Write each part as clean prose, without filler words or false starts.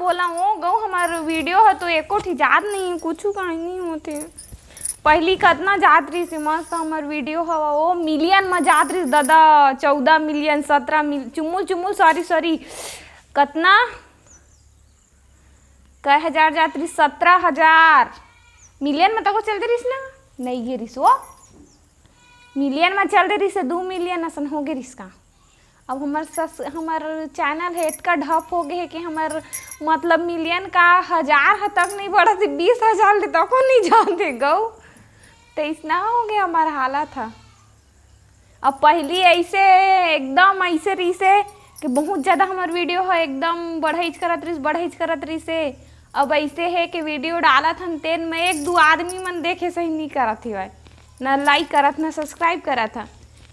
बोला वो गौ हमार वीडियो है तो एको ठी जात नहीं कुछ कहीं नहीं होते। पहली कतना जात रही से मस्त हमार वीडियो हवा वो मिलियन में जात रही दादा 14 मिलियन 17 मिलियन चुमुल चुमुल सॉरी कतना कई हजार जात रही 17,000 मिलियन में तक चलते रही ना नहीं गे रही वो मिलियन में चल रही से 2 मिलियन असन हो गए रिस का। अब हमार चैनल है इतना ढप हो गए है कि हमार मतलब मिलियन का 1000 तक नहीं बढ़ा थे 20,000 ले तक नहीं जानते गौ तो इतना हो गया हमारा हालत था। अब पहली ऐसे एकदम ऐसे रही से कि बहुत ज़्यादा हमार वीडियो है एकदम बढ़ाइच करत रही से। अब ऐसे है कि वीडियो डाला था तेन में 1-2 आदमी मन देखे सही नहीं करत ही ना लाइक करत ना सब्सक्राइब करा था।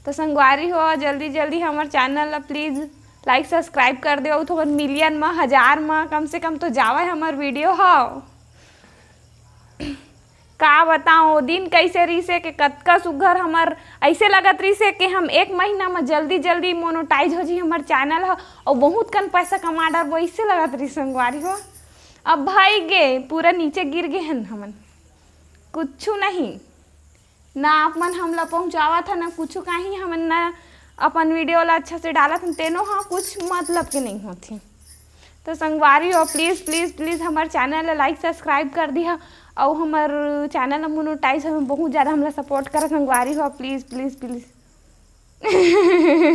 तो संगवारी हो जल्दी जल्दी हमारे चैनल ला प्लीज़ लाइक सब्सक्राइब कर दो तो मिलियन में 1000 में कम से कम तो जावा हमार वीडियो हो। का बताओ दिन कैसे रही से कि कतका सुघर हमार ऐसे लगत रही से कि हम 1 महीना में जल्दी जल्दी मोनेटाइज हो जी हमार चैनल हो और बहुत कन पैसा कमा डर वैसे लगत रही संगवारी हो। अब भाई गे पूरा नीचे गिर गए हैं हमन कुछ नहीं ना आप मन हमला पहुँचावा था ना कुछ कहीं हमन ना अपन वीडियो ला अच्छा से डाला था तेनो हाँ कुछ मतलब के नहीं होती। तो संगवारी हो प्लीज़ प्लीज़ प्लीज़ हमारे चैनल ला लाइक सब्सक्राइब कर दिया और हमार चैनल मोनेटाइज हमें बहुत ज़्यादा हमला सपोर्ट करा संगवारी हो प्लीज़ प्लीज़ प्लीज़